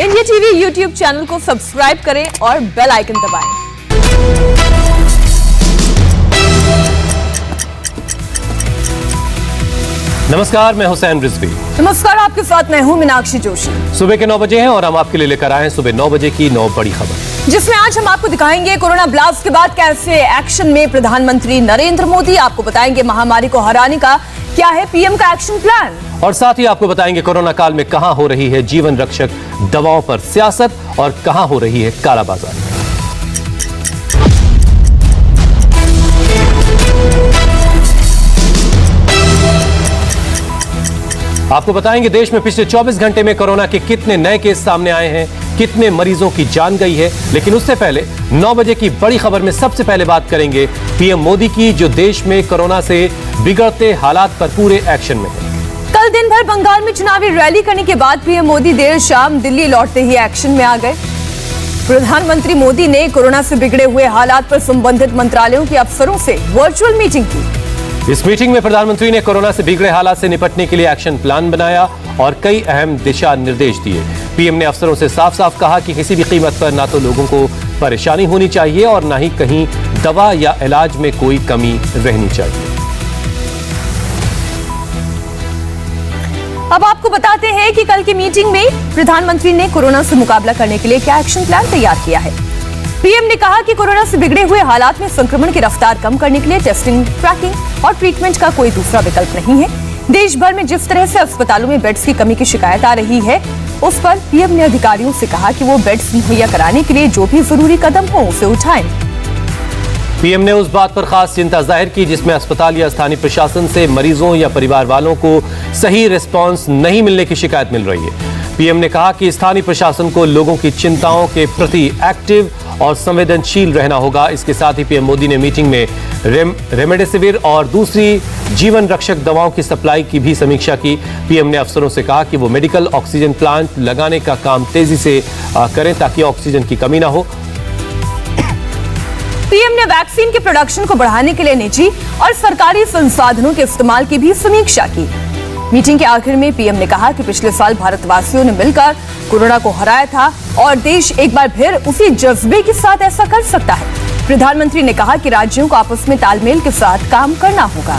India TV YouTube channel को subscribe करें और बेल आइकन दबाएं। नमस्कार, मैं हुसैन रिजवी। नमस्कार, आपके साथ मैं हूं मीनाक्षी जोशी। सुबह के 9 बजे हैं और हम आपके लिए लेकर आए हैं सुबह 9 बजे की 9 बड़ी खबर, जिसमें आज हम आपको दिखाएंगे कोरोना ब्लास्ट के बाद कैसे एक्शन में प्रधानमंत्री नरेंद्र मोदी। आपको बताएंगे महामारी को हराने का क्या है पीएम का एक्शन प्लान, और साथ ही आपको बताएंगे कोरोना काल में कहां हो रही है जीवन रक्षक दवाओं पर सियासत और कहां हो रही है कालाबाजारी। आपको बताएंगे देश में पिछले 24 घंटे में कोरोना के कितने नए केस सामने आए हैं, कितने मरीजों की जान गई है। लेकिन उससे पहले 9 बजे की बड़ी खबर में सबसे पहले बात करेंगे पीएम मोदी की, जो देश में कोरोना से बिगड़ते हालात पर पूरे एक्शन में है। कल दिन भर बंगाल में चुनावी रैली करने के बाद पीएम मोदी देर शाम दिल्ली लौटते ही एक्शन में आ गए। प्रधानमंत्री मोदी ने कोरोना से बिगड़े हुए हालात पर संबंधित मंत्रालयों के अफसरों से वर्चुअल मीटिंग की। इस मीटिंग में प्रधानमंत्री ने कोरोना से बिगड़े हालात से निपटने के लिए एक्शन प्लान बनाया और कई अहम दिशा निर्देश दिए। पीएम ने अफसरों से साफ साफ कहा कि किसी भी कीमत पर ना तो लोगों को परेशानी होनी चाहिए और ना ही कहीं दवा या इलाज में कोई कमी रहनी चाहिए। अब आपको बताते हैं कि कल की मीटिंग में प्रधानमंत्री ने कोरोना से मुकाबला करने के लिए क्या एक्शन प्लान तैयार किया है। पीएम ने कहा कि कोरोना से बिगड़े हुए हालात में संक्रमण की रफ्तार कम करने के लिए टेस्टिंग, ट्रैकिंग और ट्रीटमेंट का कोई दूसरा विकल्प नहीं है। देश भर में जिस तरह से अस्पतालों में बेड्स की कमी की शिकायत आ रही है, उस पर पीएम ने अधिकारियों से कहा कि वो बेड्स मुहैया कराने के लिए जो भी जरूरी कदम हो उसे उठाएं। पीएम ने उस बात पर खास चिंता जाहिर की जिसमें अस्पताल या स्थानीय प्रशासन से मरीजों या परिवार वालों को सही रिस्पांस नहीं मिलने की शिकायत मिल रही है। पीएम ने कहा कि स्थानीय प्रशासन को लोगों की चिंताओं के प्रति एक्टिव और संवेदनशील रहना होगा। इसके साथ ही पीएम मोदी ने मीटिंग में रेमडेसिविर और दूसरी जीवन रक्षक दवाओं की सप्लाई की भी समीक्षा की। पीएम ने अफसरों से कहा कि वो मेडिकल ऑक्सीजन प्लांट लगाने का काम तेजी से करें ताकि ऑक्सीजन की कमी ना हो। पीएम ने वैक्सीन के प्रोडक्शन को बढ़ाने के लिए निजी और सरकारी संसाधनों के इस्तेमाल की भी समीक्षा की। मीटिंग के आखिर में पीएम ने कहा कि पिछले साल भारतवासियों ने मिलकर कोरोना को हराया था और देश एक बार फिर उसी जज्बे के साथ ऐसा कर सकता है। प्रधानमंत्री ने कहा कि राज्यों को आपस में तालमेल के साथ काम करना होगा।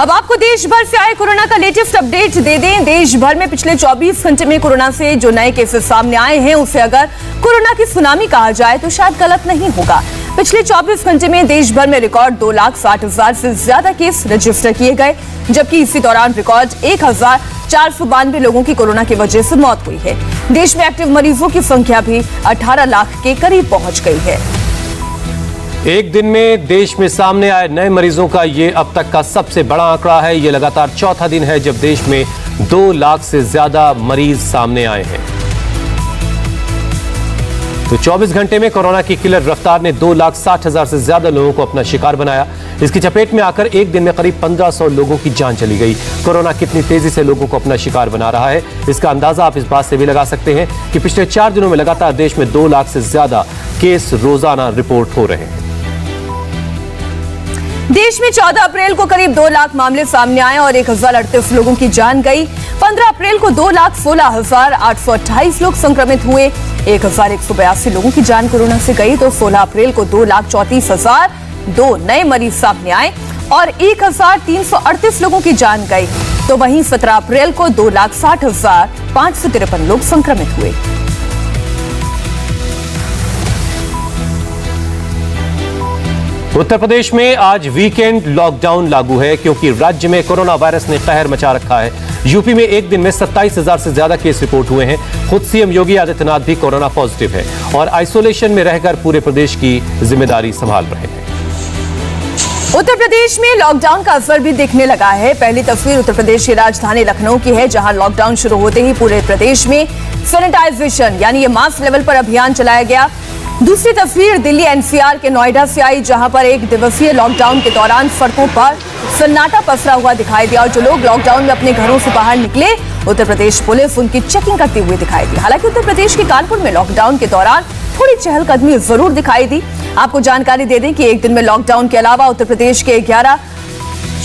अब आपको देश भर से आए कोरोना का लेटेस्ट अपडेट दे दें। देश भर में पिछले 24 घंटे में कोरोना से जो नए केसेस सामने आए हैं, उसे अगर कोरोना की सुनामी कहा जाए तो शायद गलत नहीं होगा। पिछले 24 घंटे में देश भर में रिकॉर्ड 2,60,000 से ज्यादा केस रजिस्टर किए गए, जबकि इसी दौरान रिकॉर्ड 1,492 लोगों की कोरोना की वजह से मौत हुई है। देश में एक्टिव मरीजों की संख्या भी 18 लाख के करीब पहुंच गई है। एक दिन में देश में सामने आए नए मरीजों का ये अब तक का सबसे बड़ा आंकड़ा है। ये लगातार चौथा दिन है जब देश में 2 लाख से ज्यादा मरीज सामने आए हैं। तो 24 घंटे में कोरोना की किलर रफ्तार ने 2,60,000 से ज्यादा लोगों को अपना शिकार बनाया। इसकी चपेट में आकर एक दिन में करीब 1500 लोगों की जान चली गई। कोरोना कितनी तेजी से लोगों को अपना शिकार बना रहा है, इसका अंदाजा आप इस बात से भी लगा सकते हैं कि पिछले 4 दिनों में लगातार देश में 2 लाख से ज्यादा केस रोजाना रिपोर्ट हो रहे हैं। देश में 14 अप्रैल को करीब 2 लाख मामले सामने आए और 1,038 लोगों की जान गई। 15 अप्रैल को 2,16,828 लोग संक्रमित हुए। 1,182 लोगों की जान कोरोना से गई। तो 16 अप्रैल को 2,34,002 नए मरीज सामने आए और 1,338 लोगों की जान गई। तो वहीं 17 अप्रैल को 2,60,553 लोग संक्रमित हुए। उत्तर प्रदेश में आज वीकेंड लॉकडाउन लागू है क्योंकि राज्य में कोरोना वायरस ने कहर मचा रखा है। यूपी में एक दिन में 27,000 से ज्यादा केस रिपोर्ट हुए हैं। खुद सीएम योगी आदित्यनाथ भी कोरोना पॉजिटिव है और आइसोलेशन में रहकर पूरे प्रदेश की जिम्मेदारी संभाल रहे हैं। उत्तर प्रदेश में लॉकडाउन का असर भी दिखने लगा है। पहली तस्वीर उत्तर प्रदेश की राजधानी लखनऊ की है, जहां लॉकडाउन शुरू होते ही पूरे प्रदेश में सैनिटाइजेशन यानी ये मास लेवल पर अभियान चलाया गया। दूसरी तस्वीर दिल्ली एनसीआर के नोएडा से आई, जहां पर एक दिवसीय लॉकडाउन के दौरान सड़कों पर सन्नाटा पसरा हुआ दिखाई दिया और जो लोग लॉकडाउन में अपने घरों से बाहर निकले, उत्तर प्रदेश पुलिस उनकी चेकिंग करते हुए दिखाई दी। हालांकि उत्तर प्रदेश के कानपुर में लॉकडाउन के दौरान थोड़ी चहलकदमी जरूर दिखाई दी। आपको जानकारी दे दें कि एक दिन में लॉकडाउन के अलावा उत्तर प्रदेश के 11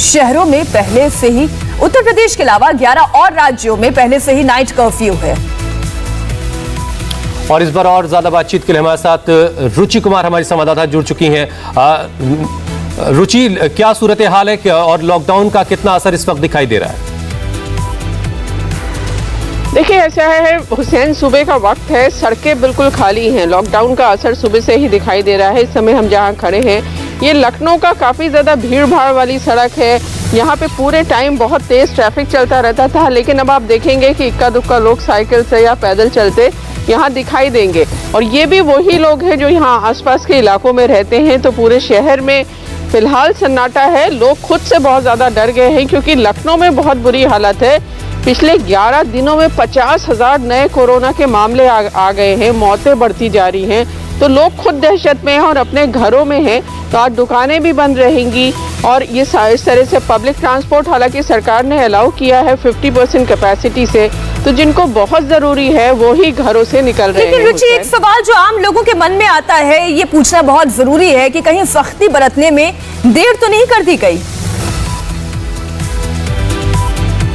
शहरों में पहले से ही उत्तर प्रदेश के अलावा 11 और राज्यों में पहले से ही नाइट कर्फ्यू है। और इस बार और ज्यादा बातचीत के लिए हमारे साथ रुचि कुमार हमारी संवाददाता जुड़ चुकी हैं। रुचि, क्या सूरत हाल है और लॉकडाउन का कितना असर इस वक्त दिखाई दे रहा है? देखिए, ऐसा है हुसैन, सुबह का वक्त है, सड़कें बिल्कुल खाली हैं। लॉकडाउन का असर सुबह से ही दिखाई दे रहा है। इस समय हम जहां खड़े हैं, ये लखनऊ का काफ़ी ज़्यादा भीड़ भाड़ वाली सड़क है। यहाँ पे पूरे टाइम बहुत तेज़ ट्रैफिक चलता रहता था, लेकिन अब आप देखेंगे कि इक्का दुक्का लोग साइकिल से या पैदल चलते यहाँ दिखाई देंगे। और ये भी वही लोग हैं जो यहाँ आसपास के इलाकों में रहते हैं। तो पूरे शहर में फिलहाल सन्नाटा है। लोग खुद से बहुत ज़्यादा डर गए हैं, क्योंकि लखनऊ में बहुत बुरी हालत है। पिछले 11 दिनों में 50,000 नए कोरोना के मामले आ गए हैं, मौतें बढ़ती जा रही हैं। तो लोग खुद दहशत में हैं और अपने घरों में हैं। तो आज दुकानें भी बंद रहेंगी और ये इस तरह से पब्लिक ट्रांसपोर्ट हालांकि सरकार ने अलाउ किया है 50% कैपेसिटी से। तो जिनको बहुत ज़रूरी है वो ही घरों से निकल रहे हैं। लेकिन रुचि, एक सवाल जो आम लोगों के मन में आता है, ये पूछना बहुत जरूरी है कि कहीं सख्ती बरतने में देर तो नहीं कर दी गई?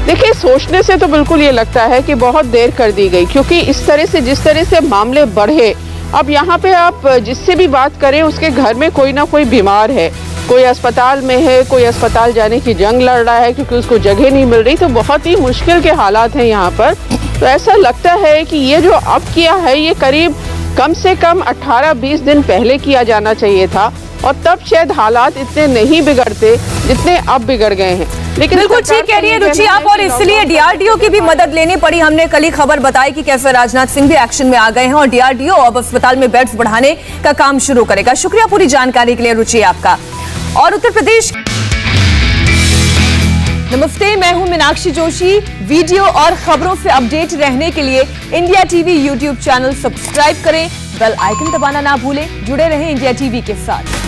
देखिए, सोचने से तो बिल्कुल ये लगता है कि बहुत देर कर दी गई, क्योंकि इस तरह से जिस तरह से मामले बढ़े, अब यहाँ पे आप जिससे भी बात करें उसके घर में कोई ना कोई बीमार है, कोई अस्पताल में है, कोई अस्पताल जाने की जंग लड़ रहा है क्योंकि उसको जगह नहीं मिल रही। तो बहुत ही मुश्किल के हालात हैं यहाँ पर। तो ऐसा लगता है कि ये जो अब किया है, ये करीब कम से कम 18-20 दिन पहले किया जाना चाहिए था, और तब शायद हालात इतने नहीं बिगड़ते जितने अब बिगड़ गए हैं। लेकिन बिल्कुल ठीक कह रही है रुचि आप, और इसलिए डीआरडीओ की भी मदद लेनी पड़ी। हमने कल ही खबर बताई कि कैसे राजनाथ सिंह भी एक्शन में आ गए हैं और डीआरडीओ अब अस्पताल में बेड्स बढ़ाने का काम शुरू करेगा। शुक्रिया पूरी जानकारी के लिए रुचि आपका। और उत्तर प्रदेश, नमस्ते, मैं हूं मीनाक्षी जोशी। वीडियो और खबरों से अपडेट रहने के लिए India TV YouTube channel subscribe करें, बेल आइकन दबाना ना भूलें। जुड़े रहें इंडिया टीवी के साथ।